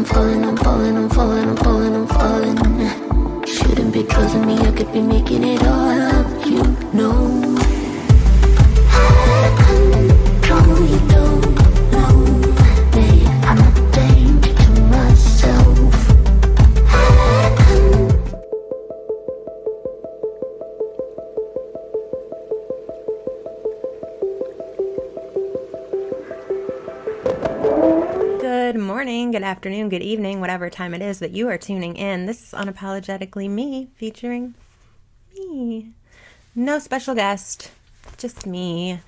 falling, I'm falling, I'm falling, I'm falling, I'm falling. Shouldn't be trusting me, I could be making it all up, you know. Out of control, you don't know me. I'm a danger to myself. Out of control. Good morning, good afternoon, good evening, whatever time it is that you are tuning in. This is Unapologetically Me, featuring me. No special guest, just me.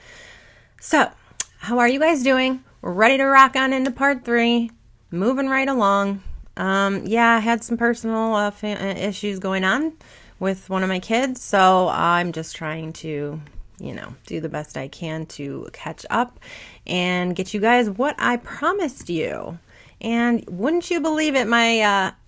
So, how are you guys doing? We're ready to rock on into part 3. Moving right along. I had some personal issues going on with one of my kids, so I'm just trying to do the best I can to catch up and get you guys what I promised you. And wouldn't you believe it,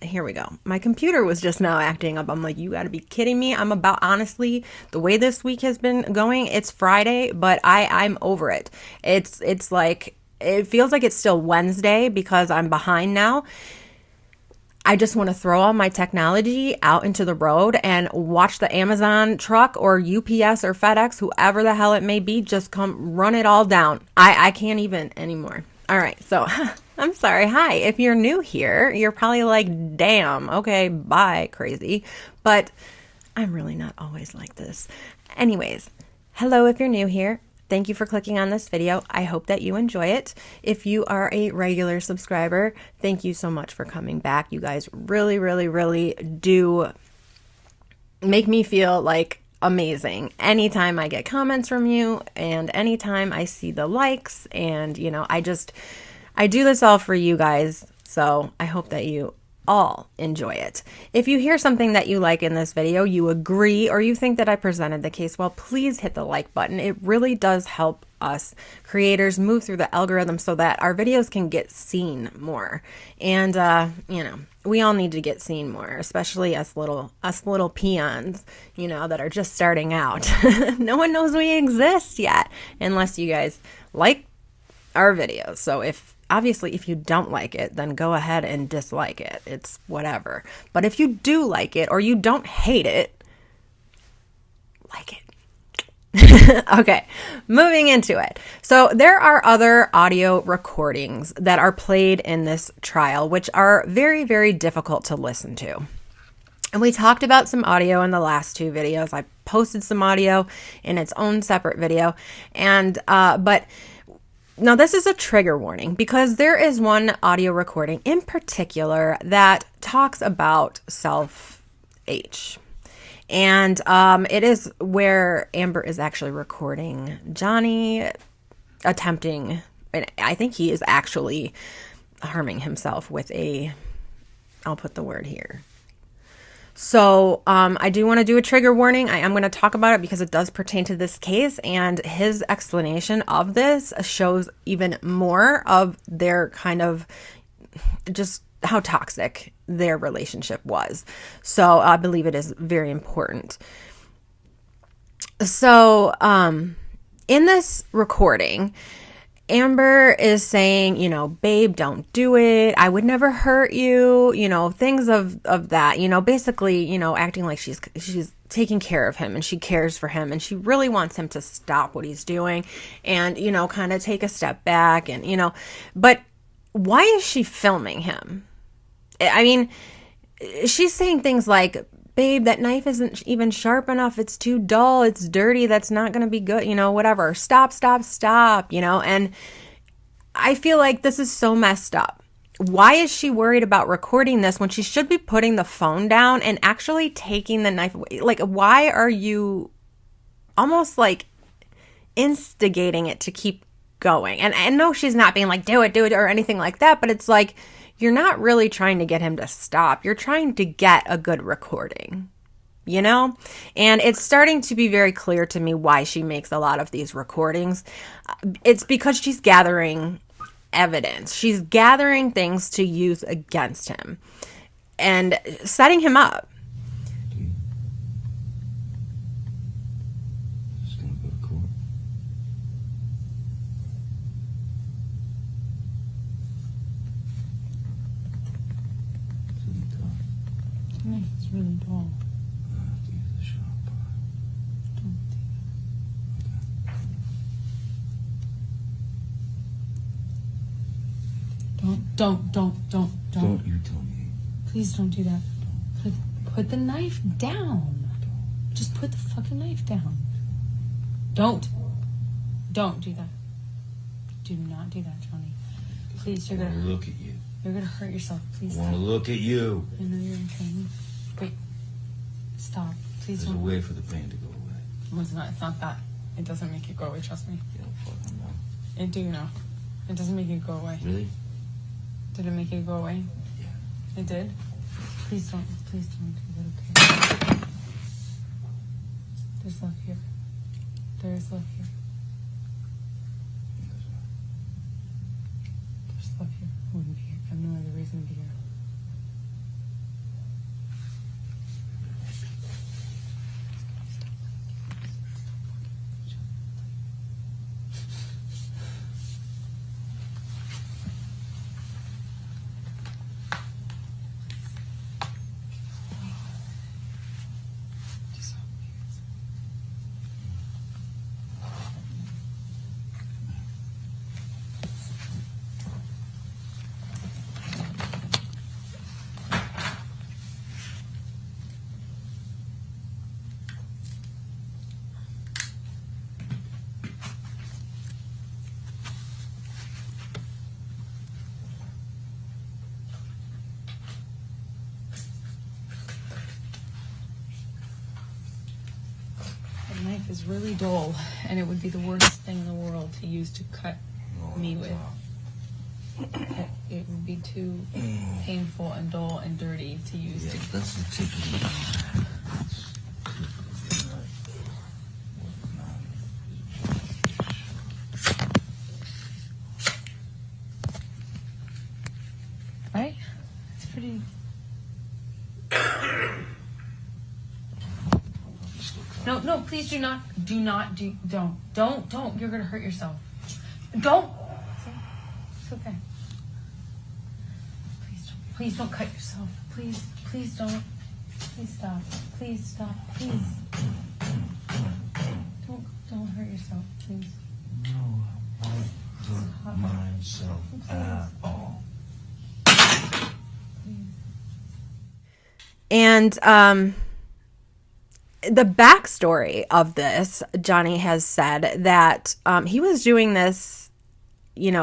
here we go. My computer was just now acting up. I'm like, you gotta be kidding me. Honestly, the way this week has been going, it's Friday, but I'm over it. It's like, it feels like it's still Wednesday because I'm behind now. I just want to throw all my technology out into the road and watch the Amazon truck or UPS or FedEx, whoever the hell it may be, just come run it all down. I can't even anymore. All right, so I'm sorry. Hi, if you're new here, you're probably like, damn, okay, bye, crazy. But I'm really not always like this. Anyways, hello if you're new here. Thank you for clicking on this video. I hope that you enjoy it. If you are a regular subscriber, thank you so much for coming back. You guys really, really, really do make me feel like amazing. Anytime I get comments from you and anytime I see the likes and, I do this all for you guys. So I hope that you all enjoy it. If you hear something that you like in this video, you agree, or you think that I presented the case well, please hit the like button. It really does help us creators move through the algorithm so that our videos can get seen more. And, we all need to get seen more, especially us little peons, that are just starting out. No one knows we exist yet unless you guys like our videos. So obviously, if you don't like it, then go ahead and dislike it. It's whatever. But if you do like it or you don't hate it, like it. Okay, moving into it. So there are other audio recordings that are played in this trial, which are very, very difficult to listen to. And we talked about some audio in the last 2 videos. I posted some audio in its own separate video. But now, this is a trigger warning because there is one audio recording in particular that talks about self-H. And it is where Amber is actually recording Johnny attempting, and I think he is actually harming himself with I'll put the word here. So I do want to do a trigger warning. I am going to talk about it because it does pertain to this case, and his explanation of this shows even more of their kind of just how toxic their relationship was. So I believe it is very important. So in this recording, Amber is saying, babe, don't do it. I would never hurt you, things of that, basically, acting like she's taking care of him and she cares for him and she really wants him to stop what he's doing and, kind of take a step back and, but why is she filming him? I mean, she's saying things like, babe, that knife isn't even sharp enough. It's too dull. It's dirty. That's not going to be good. Whatever. Stop. And I feel like this is so messed up. Why is she worried about recording this when she should be putting the phone down and actually taking the knife away? Like, why are you almost like instigating it to keep going? And I know she's not being like, do it, or anything like that. But it's like, you're not really trying to get him to stop. You're trying to get a good recording, And it's starting to be very clear to me why she makes a lot of these recordings. It's because she's gathering evidence. She's gathering things to use against him and setting him up. The knife is really dull. I have to use the sharp part. Don't. Don't you tell me. Please don't do that. Put the knife down. Just put the fucking knife down. Don't do that. Do not do that, Johnny. Please, I you're want to gonna look at you. you're gonna hurt yourself. Please I want to stop. look at you. I know you're in pain. Wait. Stop. Please There's a don't. way for the pain to go away. Well, it's not that. It doesn't make it go away, trust me. You don't fucking know. I do know. It doesn't make it go away. Really? Did it make it go away? Yeah. It did? Please don't do that, okay? There's love here. There is love here. There's love here. I wouldn't be here. I have no other reason to be here. The knife is really dull, and it would be the worst thing in the world to use to cut me with. It would be too painful and dull and dirty to use Yeah, to. that's the tip of the Right? It's pretty. No, please do not, don't. You're gonna hurt yourself. Don't. It's okay. Please don't cut yourself. Please don't. Please stop. Please stop. Please. Don't hurt yourself, please. No, I won't hurt myself at all. And the backstory of this, Johnny has said that he was doing this, in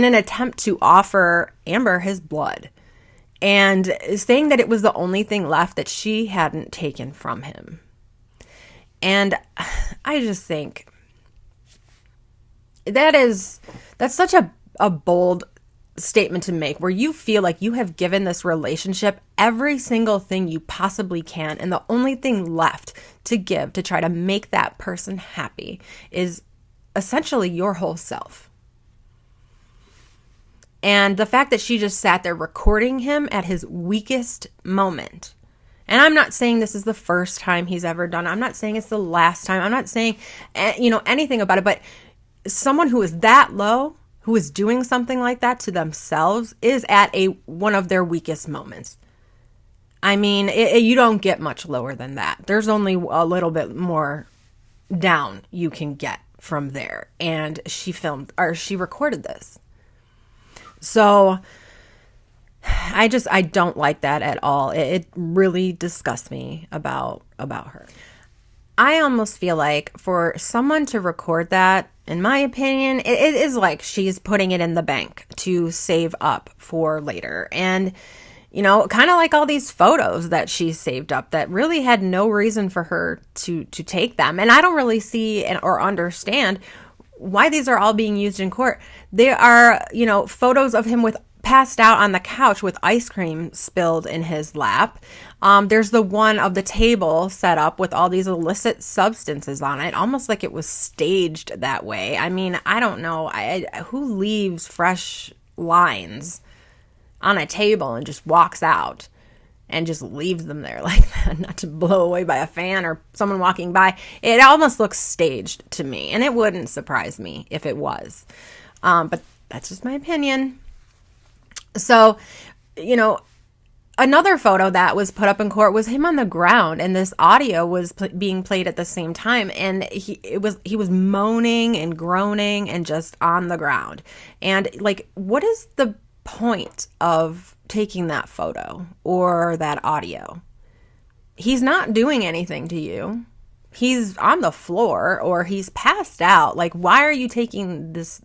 an attempt to offer Amber his blood, and saying that it was the only thing left that she hadn't taken from him. And I just think that's such a bold statement to make, where you feel like you have given this relationship every single thing you possibly can, and the only thing left to give to try to make that person happy is essentially your whole self. And the fact that she just sat there recording him at his weakest moment. And I'm not saying this is the first time he's ever done it. I'm not saying it's the last time. I'm not saying, anything about it. But someone who is that low, who is doing something like that to themselves, is at one of their weakest moments. I mean, you don't get much lower than that. There's only a little bit more down you can get from there. And she recorded this. So I don't like that at all. It really disgusts me about her. I almost feel like for someone to record that, in my opinion, it is like she's putting it in the bank to save up for later. And, kind of like all these photos that she saved up that really had no reason for her to take them. And I don't really see or understand why these are all being used in court. There are, photos of him passed out on the couch with ice cream spilled in his lap. There's the one of the table set up with all these illicit substances on it, almost like it was staged that way. I mean, I don't know. Who leaves fresh lines on a table and just walks out and just leaves them there like that, not to blow away by a fan or someone walking by? It almost looks staged to me, and it wouldn't surprise me if it was. But that's just my opinion. So, another photo that was put up in court was him on the ground, and this audio was being played at the same time, and he was moaning and groaning and just on the ground. And like, what is the point of taking that photo or that audio? He's not doing anything to you. He's on the floor or he's passed out. Like, why are you taking this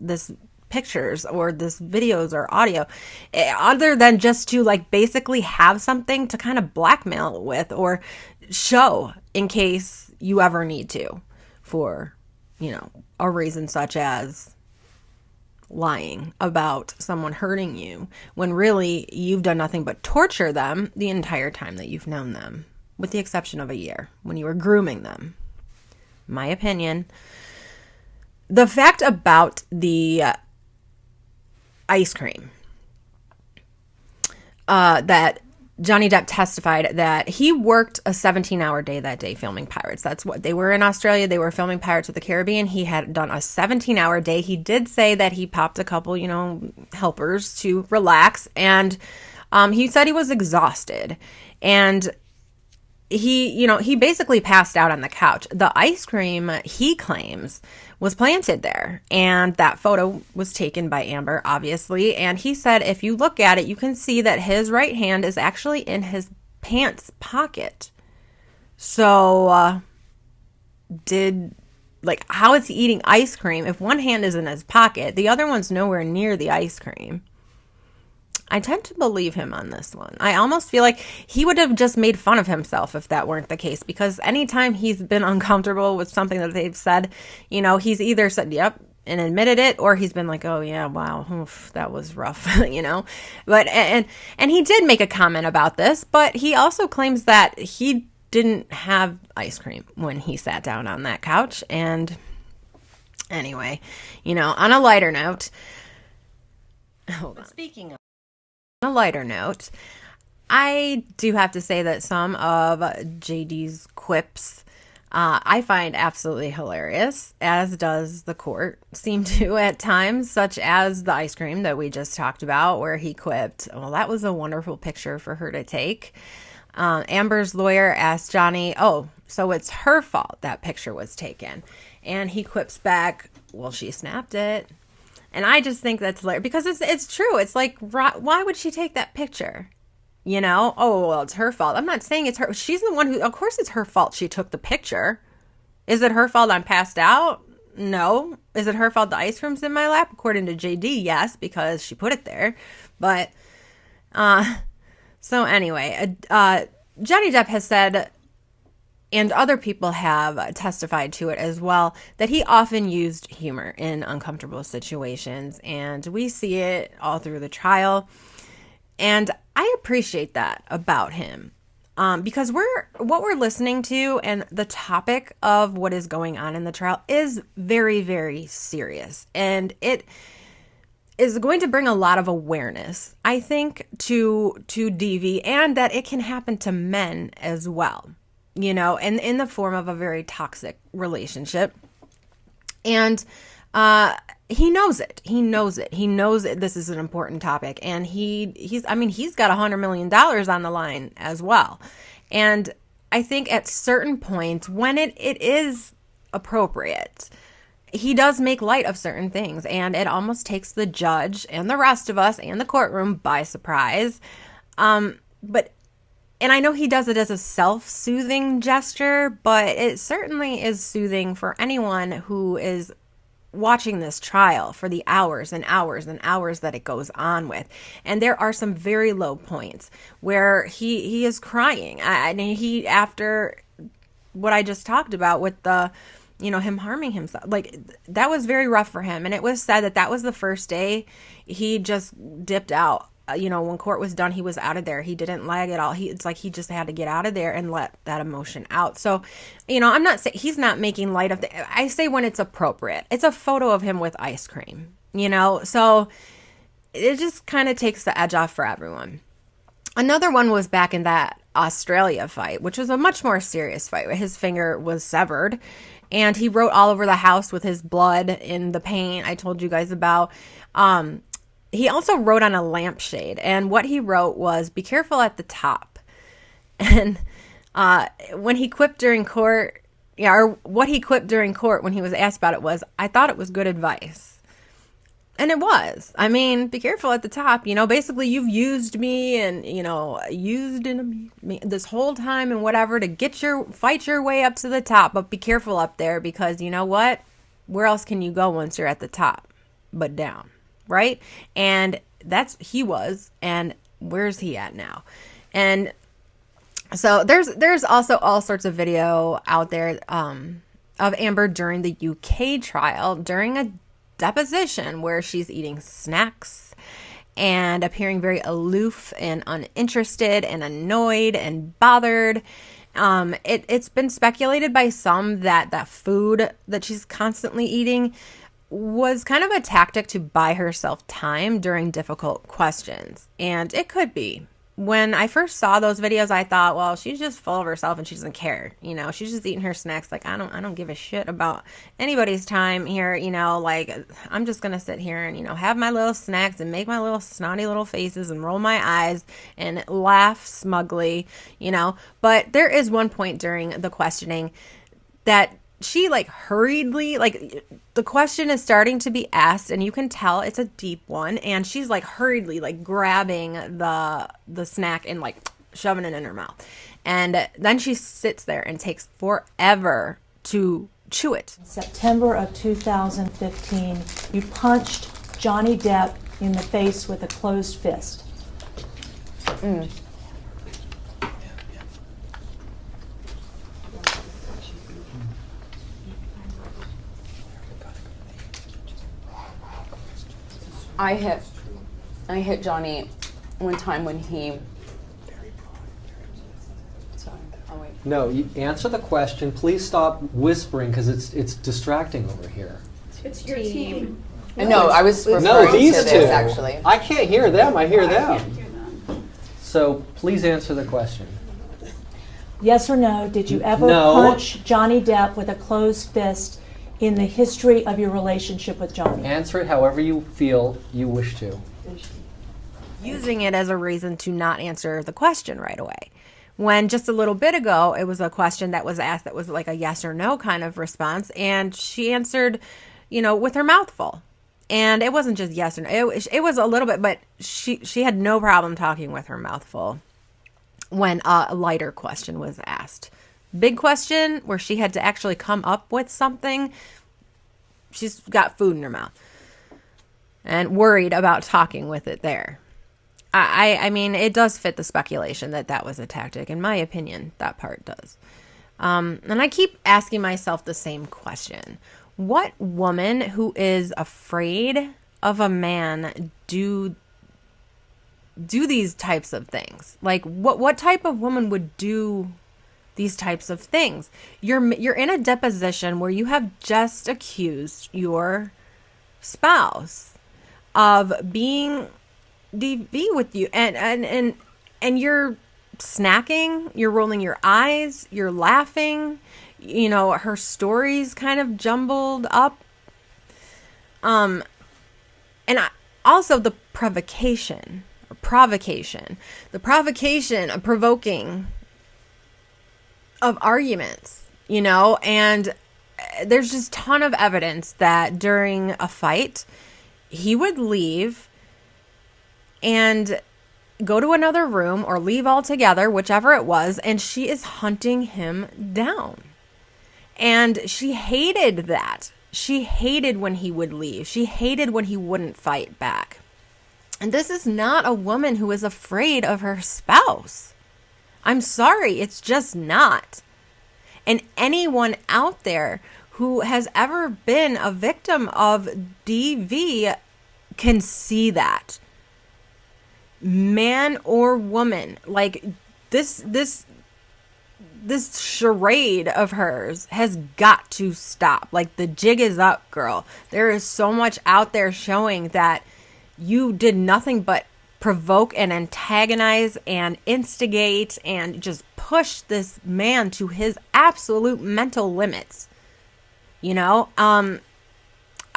pictures or this videos or audio other than just to like basically have something to kind of blackmail with or show in case you ever need to for, you know, a reason such as lying about someone hurting you when really you've done nothing but torture them the entire time that you've known them, with the exception of a year when you were grooming them. My opinion. The fact about the ice cream, that Johnny Depp testified that he worked a 17-hour day that day filming Pirates. That's what they were in Australia. They were filming Pirates of the Caribbean. He had done a 17-hour day. He did say that he popped a couple, you know, helpers to relax. And he said he was exhausted. And he basically passed out on the couch. The ice cream, he claims, was planted there. And that photo was taken by Amber, obviously. And he said if you look at it, you can see that his right hand is actually in his pants pocket. So, how is he eating ice cream if one hand is in his pocket, the other one's nowhere near the ice cream? I tend to believe him on this one. I almost feel like he would have just made fun of himself if that weren't the case, because anytime he's been uncomfortable with something that they've said, you know, he's either said, yep, and admitted it, or he's been like, oh yeah, wow, oof, that was rough, you know. But and he did make a comment about this, but he also claims that he didn't have ice cream when he sat down on that couch. And anyway, you know, on a lighter note, speaking of on a lighter note, I do have to say that some of JD's quips I find absolutely hilarious, as does the court seem to at times, such as the ice cream that we just talked about, where he quipped, well, that was a wonderful picture for her to take. Amber's lawyer asked Johnny, oh, so it's her fault that picture was taken. And he quips back, well, she snapped it. And I just think that's hilarious because it's true. It's like, why would she take that picture? You know, oh, well, it's her fault. I'm not saying it's her. She's the one who, of course it's her fault she took the picture. Is it her fault I'm passed out? No. Is it her fault the ice cream's in my lap? According to JD, yes, because she put it there. But, so anyway, Johnny Depp has said, and other people have testified to it as well, that he often used humor in uncomfortable situations. And we see it all through the trial. And I appreciate that about him. Because what we're listening to and the topic of what is going on in the trial is very, very serious. And it is going to bring a lot of awareness, I think, to DV, and that it can happen to men as well. You know, and in the form of a very toxic relationship. And he knows it. He knows it. He knows that this is an important topic. And he's got $100 million on the line as well. And I think at certain points when it is appropriate, he does make light of certain things. And it almost takes the judge and the rest of us and the courtroom by surprise. And I know he does it as a self-soothing gesture, but it certainly is soothing for anyone who is watching this trial for the hours and hours and hours that it goes on with. And there are some very low points where he is crying. He, after what I just talked about with the, you know, him harming himself, like that was very rough for him. And it was said that was the first day he just dipped out. You know, when court was done, he was out of there. He didn't lag at all. It's like he just had to get out of there and let that emotion out. So, you know, I'm not saying he's not making light of I say when it's appropriate. It's a photo of him with ice cream, you know, so it just kind of takes the edge off for everyone. Another one was back in that Australia fight, which was a much more serious fight. His finger was severed and he wrote all over the house with his blood in the paint I told you guys about. he also wrote on a lampshade, and what he wrote was, "Be careful at the top." And when he quipped during court, or what he quipped during court when he was asked about it was, "I thought it was good advice." And it was. I mean, be careful at the top. Basically, you've used me and, used me this whole time and whatever to fight your way up to the top. But be careful up there, because you know what? Where else can you go once you're at the top but down, right? And he was. And where's he at now? And so there's also all sorts of video out there of Amber during the UK trial, during a deposition where she's eating snacks and appearing very aloof and uninterested and annoyed and bothered. It's been speculated by some that food that she's constantly eating was kind of a tactic to buy herself time during difficult questions. And it could be. When I first saw those videos, I thought, well, she's just full of herself and she doesn't care. She's just eating her snacks. Like, I don't give a shit about anybody's time here. Like, I'm just going to sit here and, have my little snacks and make my little snotty little faces and roll my eyes and laugh smugly, But there is one point during the questioning that she hurriedly, the question is starting to be asked and you can tell it's a deep one, and she's hurriedly grabbing the snack and shoving it in her mouth, and then she sits there and takes forever to chew it. September of 2015, you punched Johnny Depp in the face with a closed fist. I hit Johnny one time when he. Sorry, I'll wait. No, you answer the question. Please stop whispering because it's distracting over here. It's your team. No, I was referring No, these to two. this actually. I can't hear them. I hear I them. can't hear them. So please answer the question. Yes or no, did you ever No. punch Johnny Depp with a closed fist in the history of your relationship with Johnny? Answer it however you feel you wish to. Using it as a reason to not answer the question right away. When just a little bit ago, it was a question that was asked that was like a yes or no kind of response, and she answered, with her mouth full. And it wasn't just yes or no. It was a little bit, but she had no problem talking with her mouth full when a lighter question was asked. Big question where she had to actually come up with something, she's got food in her mouth and worried about talking with it there. I mean, it does fit the speculation that was a tactic. In my opinion, that part does. And I keep asking myself the same question. What woman who is afraid of a man do these types of things? Like, what type of woman would do these types of things? You're in a deposition where you have just accused your spouse of being DV with you, and you're snacking, you're rolling your eyes, you're laughing, her story's kind of jumbled up, and also the provocation of provoking of arguments, and there's just a ton of evidence that during a fight, he would leave and go to another room or leave altogether, whichever it was, and she is hunting him down. And she hated that. She hated when he would leave. She hated when he wouldn't fight back. And this is not a woman who is afraid of her spouse. I'm sorry, it's just not. And anyone out there who has ever been a victim of DV can see that. Man or woman, like this charade of hers has got to stop. Like, the jig is up, girl. There is so much out there showing that you did nothing but provoke and antagonize and instigate and just push this man to his absolute mental limits.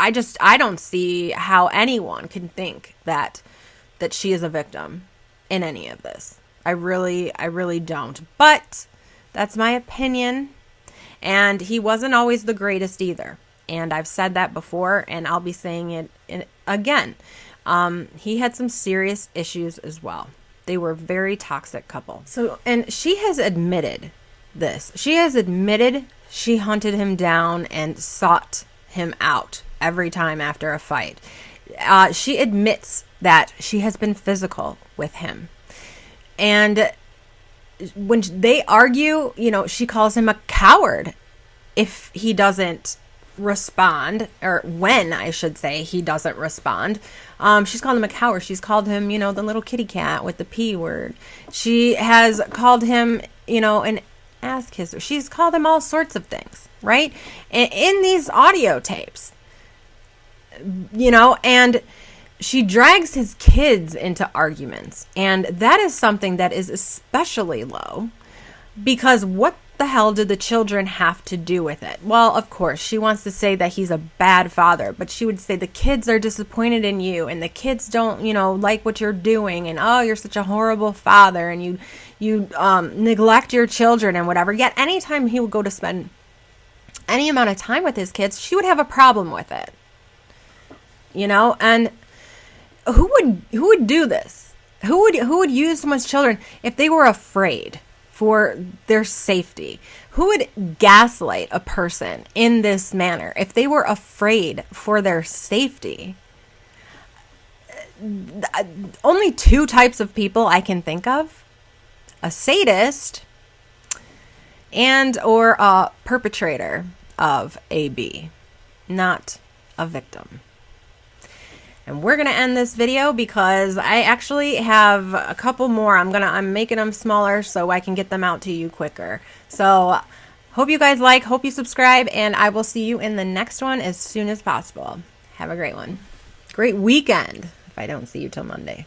I don't see how anyone can think that she is a victim in any of this. I really don't. But that's my opinion. And he wasn't always the greatest either. And I've said that before, and I'll be saying it again. He had some serious issues as well. They were a very toxic couple. So, and she has admitted this. She has admitted she hunted him down and sought him out every time after a fight. She admits that she has been physical with him. And when they argue, you know, she calls him a coward if he doesn't respond, or when, I should say, he doesn't respond. She's called him a coward. She's called him, you know, the little kitty cat with the P word. She has called him, you know, an ass kisser. She's called him all sorts of things, right? In these audio tapes, you know, and she drags his kids into arguments. And that is something that is especially low, because what the hell did the children have to do with it? Well, of course, she wants to say that he's a bad father, but she would say the kids are disappointed in you, and the kids don't, you know, like what you're doing, and oh, you're such a horrible father, and you neglect your children and whatever. Yet anytime he would go to spend any amount of time with his kids, she would have a problem with it. You know, and who would do this? Who would use someone's children if they were afraid for their safety? Who would gaslight a person in this manner if they were afraid for their safety? Only two types of people I can think of: a sadist and or a perpetrator of AB, not a victim. And we're going to end this video because I actually have a couple more. I'm making them smaller so I can get them out to you quicker. So hope you guys like, hope you subscribe, and I will see you in the next one as soon as possible. Have a great one. Great weekend if I don't see you till Monday.